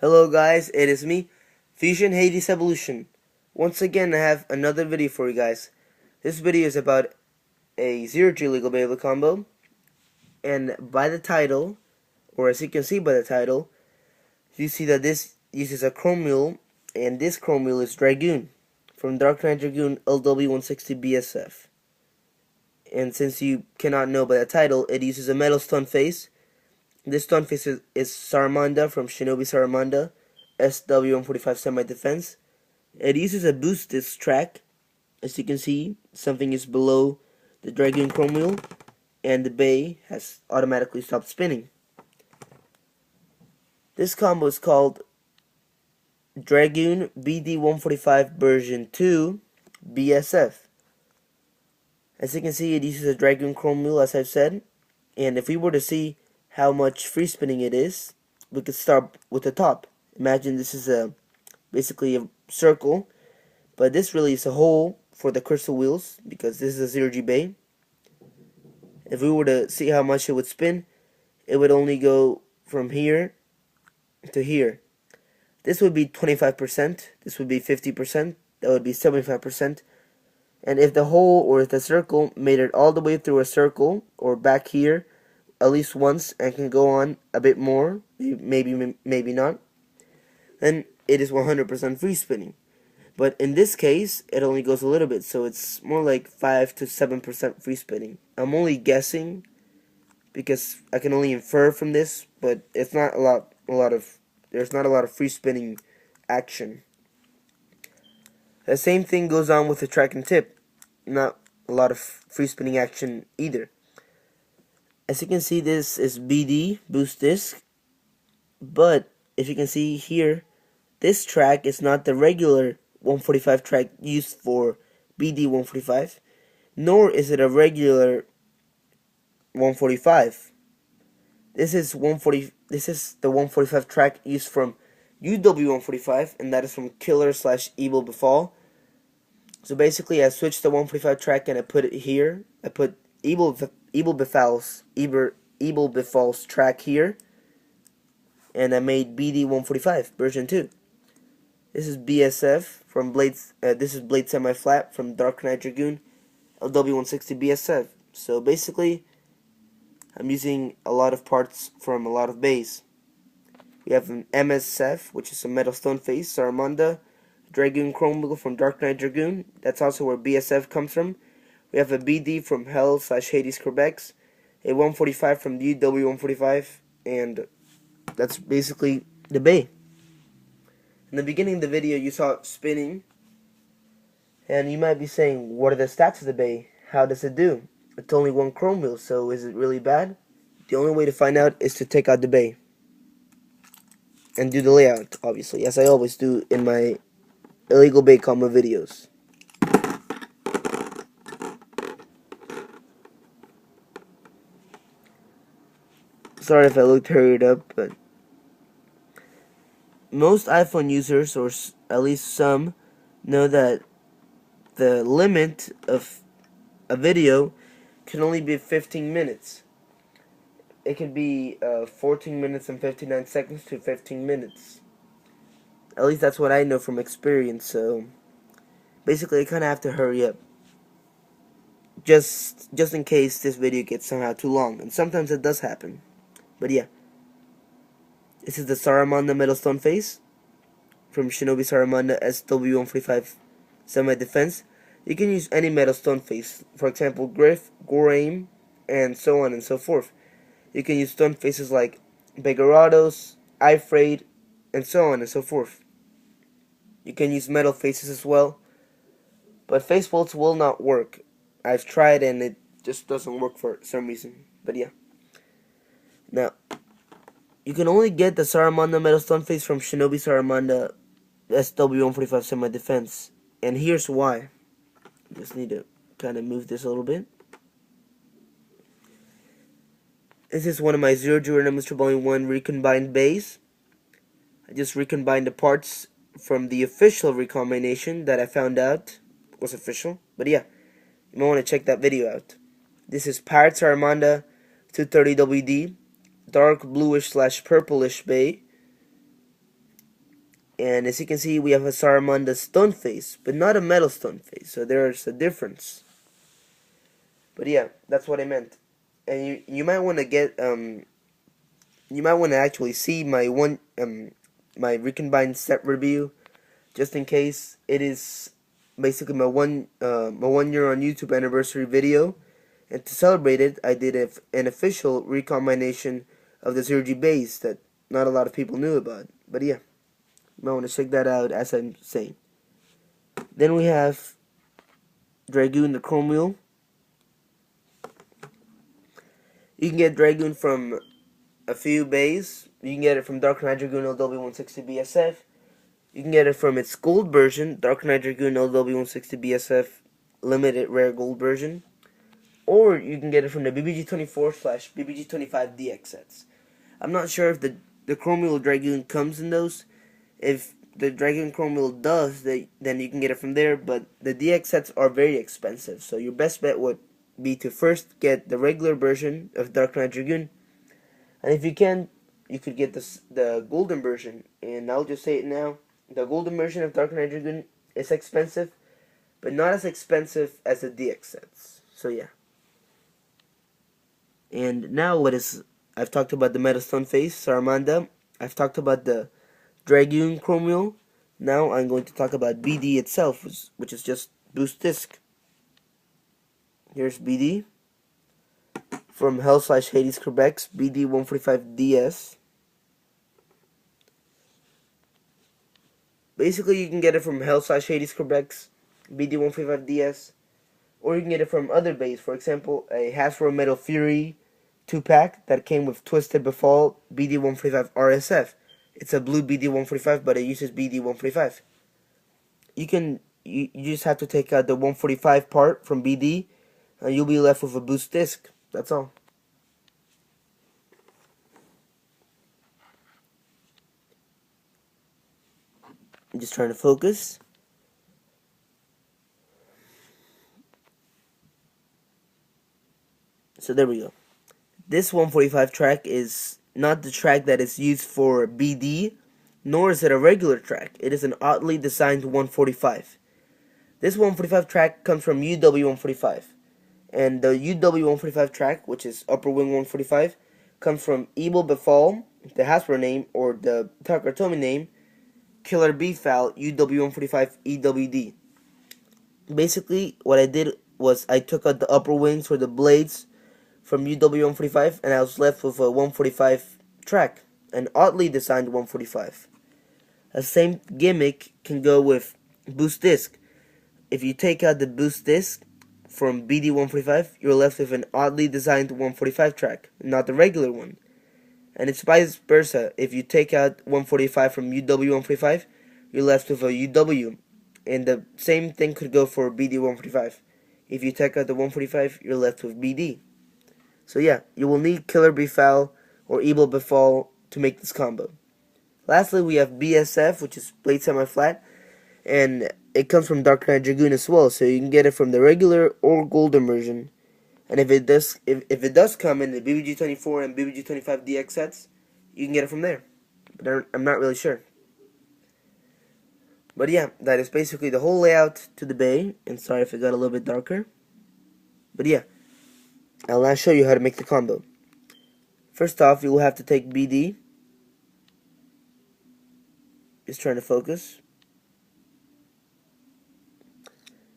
Hello guys, it is me, FusionHadesEvolution. Once again I have another video for you guys. This video is about a 0G legal Beyblade combo, and by the title, or as you can see by the title, you see that this uses a chrome wheel, and this chrome wheel is Dragooon, from Dragooon LW160 BSF. And since you cannot know by the title, it uses a metal stun face. This stun face is Saramanda from Shinobi Saramanda SW145 semi-defense. It uses a boost disc track. As you can see, something is below the Dragooon chrome wheel, and the bay has automatically stopped spinning. This combo is called Dragooon BD145 version 2 BSF. As you can see, it uses a Dragooon chrome wheel, as I've said, and if we were to see how much free spinning it is, we could start with the top. Imagine this is basically a circle, but this really is a hole for the crystal wheels because this is a 0G bay. If we were to see how much it would spin, it would only go from here to here. This would be 25%, this would be 50%, that would be 75%. And if the hole or if the circle made it all the way through a circle or back here at least once and can go on a bit more, maybe not, then it is 100% free spinning. But in this case, it only goes a little bit, so it's more like 5 to 7% free spinning. I'm only guessing because I can only infer from this, but it's not there's not a lot of free spinning action. The same thing goes on with the track and tip. Not a lot of free spinning action either. As you can see, this is BD boost disc, but if you can see here, this track is not the regular 145 track used for BD 145, nor is it a regular 145. This is the 145 track used from UW 145, and that is from Killer/Evil Befall. So basically, I switched the 145 track and I put it here. I put Evil Befall's track here, and I made BD 145 version 2. This is BSF from Blades. This is Blade Semi-Flat from Dark Knight Dragooon LW160 BSF. So basically, I'm using a lot of parts from a lot of bays. We have an MSF, which is a metal stone face, Saramanda, Dragooon chrome wheel from Dark Knight Dragooon. That's also where BSF comes from. We have a BD from Hell/Hades Quebec's, a 145 from the UW 145, and that's basically the bay. In the beginning of the video, you saw it spinning, and you might be saying, what are the stats of the bay? How does it do? It's only one chrome wheel, so is it really bad? The only way to find out is to take out the bay and do the layout, obviously, as I always do in my illegal bay combo videos. Sorry if I looked hurried up, but most iPhone users, or at least some, know that the limit of a video can only be 15 minutes. It can be 14 minutes and 59 seconds to 15 minutes. At least that's what I know from experience, so basically I kind of have to hurry up. Just in case this video gets somehow too long, and sometimes it does happen. But yeah. This is the Saramanda metal stone face from Shinobi Saramanda SW145 semi-defense. You can use any metal stone face, for example Griff, Goraim, and so on and so forth. You can use stone faces like Begarodos, Ifraid, and so on and so forth. You can use metal faces as well, but face bolts will not work. I've tried and it just doesn't work for some reason, but yeah. Now, you can only get the Saramanda metal stone face from Shinobi Saramanda SW145 semi-defense, and here's why. Just need to kind of move this a little bit. This is one of my 0G Random Mr. Volume 1 recombined bays. I just recombined the parts from the official recombination that I found out was official, but yeah, you might want to check that video out. This is Pirate Saramanda 230 WD, dark bluish/purplish bay, And as you can see, we have a Saramanda stone face, but not a metal stone face, so there's a difference. But yeah, that's what I meant. And you might want to get you might want to actually see my my recombined set review, just in case. It is basically my one year on YouTube anniversary video, and to celebrate it, I did an official recombination of the 0G base that not a lot of people knew about. But yeah, you might want to check that out, as I'm saying. Then we have Dragooon, the chrome wheel. You can get Dragooon from a few bays. You can get it from Dark Knight Dragooon LW160 BSF. You can get it from its gold version, Dark Knight Dragooon LW160 BSF limited rare gold version. Or you can get it from the BBG24/BBG25 DX sets. I'm not sure if the chrome wheel Dragooon comes in those. If the Dragooon chrome wheel does, then you can get it from there. But the DX sets are very expensive, so your best bet would be to first get the regular version of Dark Knight Dragooon, and if you can, you could get the golden version. And I'll just say it now: the golden version of Dark Knight Dragooon is expensive, but not as expensive as the DX sets. So yeah. And now I've talked about the metal stone face Saramanda. I've talked about the Dragooon chrome wheel. Now I'm going to talk about BD itself, which is just boost disc. Here's BD from Hell/Hades Quebec's BD145DS. Basically, you can get it from Hell/Hades Quebec's BD145DS, or you can get it from other bays. For example, a Hasbro Metal Fury 2-pack that came with Twisted Befall BD145 RSF. It's a blue BD145, but it uses BD145. You just have to take out the 145 part from BD, and you'll be left with a boost disc. That's all. I'm just trying to focus. So there we go. This 145 track is not the track that is used for BD, nor is it a regular track. It is an oddly designed 145. This 145 track comes from UW145. And the UW145 track, which is Upper Wing 145, comes from Evil Befall, the Hasbro name, or the Takatomi name, Killer B-Foul UW145 EWD. Basically, what I did was I took out the upper wings for the blades from UW145, and I was left with a 145 track, an oddly designed 145. The same gimmick can go with boost disc. If you take out the boost disc from BD145, you're left with an oddly designed 145 track, not the regular one. And it's vice versa. If you take out 145 from UW145, you're left with a UW. And the same thing could go for BD145. If you take out the 145, you're left with BD. So yeah, you will need Killer Befall or Evil Befall to make this combo. Lastly, we have BSF, which is Blade Semi-Flat, and it comes from Dark Knight Dragooon as well, so you can get it from the regular or golden version. And if it does come in the BBG24 and BBG25 DX sets, you can get it from there. But I'm not really sure. But yeah, that is basically the whole layout to the bay. And sorry if it got a little bit darker. But yeah, I'll now show you how to make the combo. First off, you will have to take BD. Just trying to focus.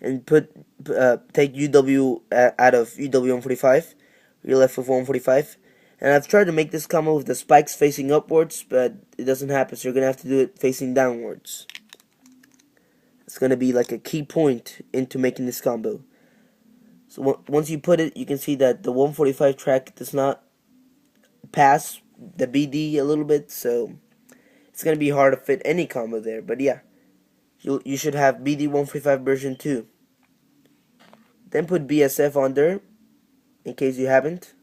And take UW out of UW145. You're left with 145. And I've tried to make this combo with the spikes facing upwards, but it doesn't happen, so you're going to have to do it facing downwards. It's going to be like a key point into making this combo. So once you put it, you can see that the 145 track does not pass the BD a little bit, so it's going to be hard to fit any combo there. But yeah, you should have BD145 version 2. Then put BSF on there, in case you haven't.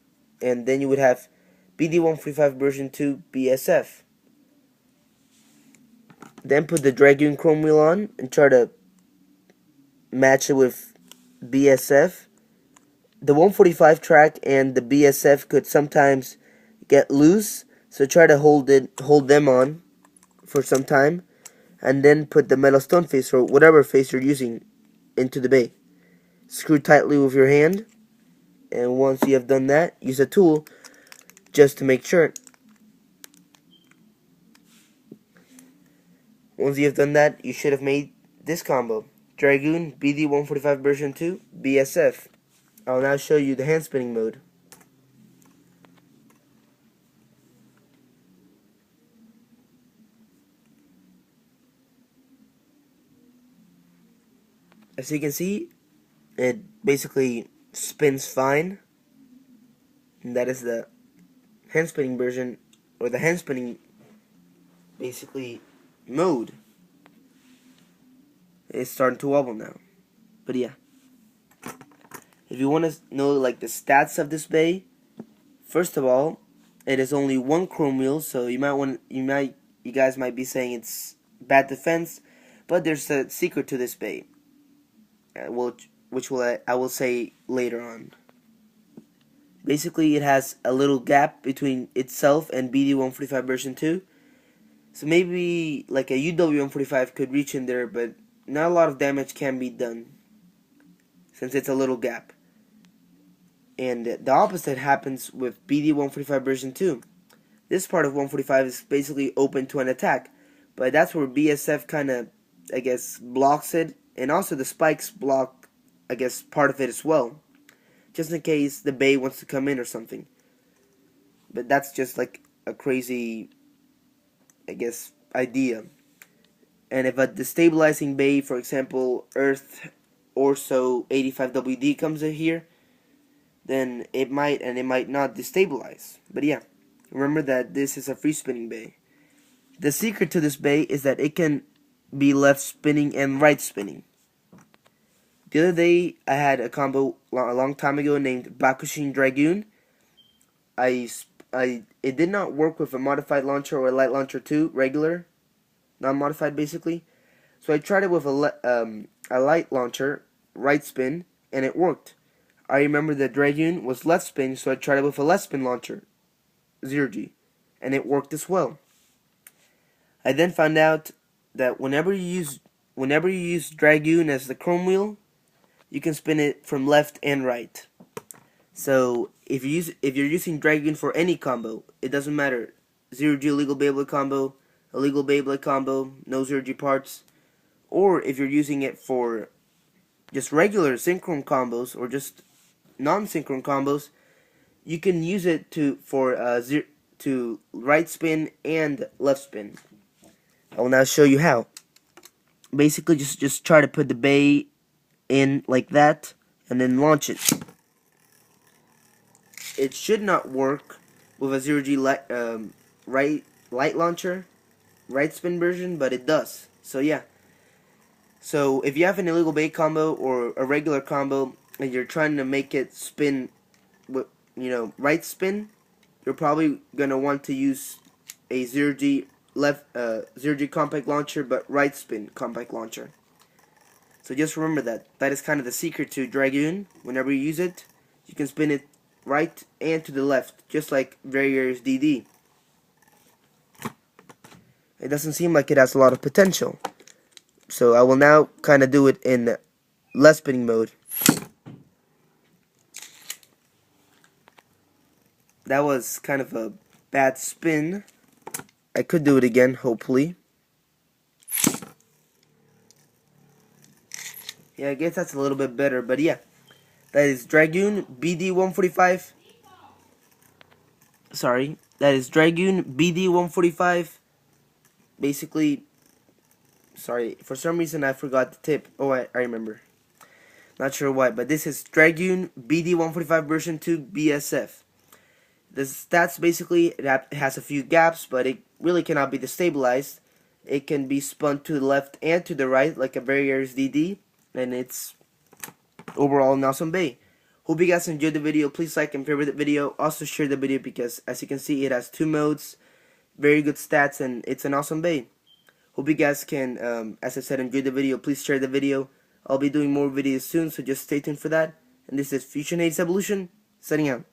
And then you would have BD145 version 2 BSF. Then put the Dragooon chrome wheel on and try to match it with BSF. The 145 track and the BSF could sometimes get loose, so try to hold them on for some time. and then put the metal stone face or whatever face you're using into the bay. Screw tightly with your hand, and once you have done that, use a tool just to make sure. Once you have done that, you should have made this combo: Dragooon BD145 version 2 BSF. I'll now show you the hand spinning mode. As you can see, it basically spins fine, and that is the hand spinning version, or the hand spinning basically mode. It's starting to wobble now, but yeah. If you want to know like the stats of this bay, first of all, it is only one chrome wheel, so you guys might be saying it's bad defense, but there's a secret to this bay, I will say later on. Basically, it has a little gap between itself and BD145 version 2, so maybe like a UW145 could reach in there, but not a lot of damage can be done since it's a little gap. And the opposite happens with BD145 version 2. This part of 145 is basically open to an attack, but that's where BSF kind of, I guess, blocks it, and also the spikes block, I guess, part of it as well, just in case the bay wants to come in or something. But that's just like a crazy, I guess, idea. And if a destabilizing bay, for example, Earth Orso 85WD comes in here, then it might and it might not destabilize. But yeah, remember that this is a free spinning bay. The secret to this bay is that it can be left spinning and right spinning. The other day I had a combo a long time ago named Bakushin Dragooon. It did not work with a modified launcher or a light launcher 2, regular, non-modified basically. So I tried it with a light launcher, right spin, and it worked. I remember that Dragooon was left spin, so I tried it with a left spin launcher, 0G, and it worked as well. I then found out that whenever you use Dragooon as the chrome wheel, you can spin it from left and right. So if you're using Dragooon for any combo, it doesn't matter, 0G illegal Beyblade combo, illegal Beyblade combo, no 0G parts, or if you're using it for just regular synchron combos or just non-synchron combos, you can use it to right spin and left spin. I will now show you how. Basically, just try to put the bay in like that, and then launch it. It should not work with a 0G light launcher, right spin version, but it does. So yeah. So if you have an illegal bay combo or a regular combo, and you're trying to make it spin with, right spin, you're probably gonna want to use a 0G 0G compact launcher, but right spin compact launcher. So just remember that is kind of the secret to Dragooon. Whenever you use it, you can spin it right and to the left, just like Various DD. It doesn't seem like it has a lot of potential, so I will now kind of do it in left spinning mode. That was kind of a bad spin. I could do it again, hopefully. Yeah, I guess that's a little bit better, but yeah. That is Dragooon BD145. Sorry, that is Dragooon BD145. Basically, sorry, for some reason I forgot the tip. Oh, I remember. Not sure why, but this is Dragooon BD145 version 2 BSF. The stats basically, it has a few gaps, but it really cannot be destabilized. It can be spun to the left and to the right like a Various DD, and it's overall an awesome bay. Hope you guys enjoyed the video. Please like and favorite the video. Also share the video because, as you can see, it has 2 modes, very good stats, and it's an awesome bay. Hope you guys can, as I said, enjoy the video. Please share the video. I'll be doing more videos soon, so just stay tuned for that. And this is FusionHadesEvolution, signing out.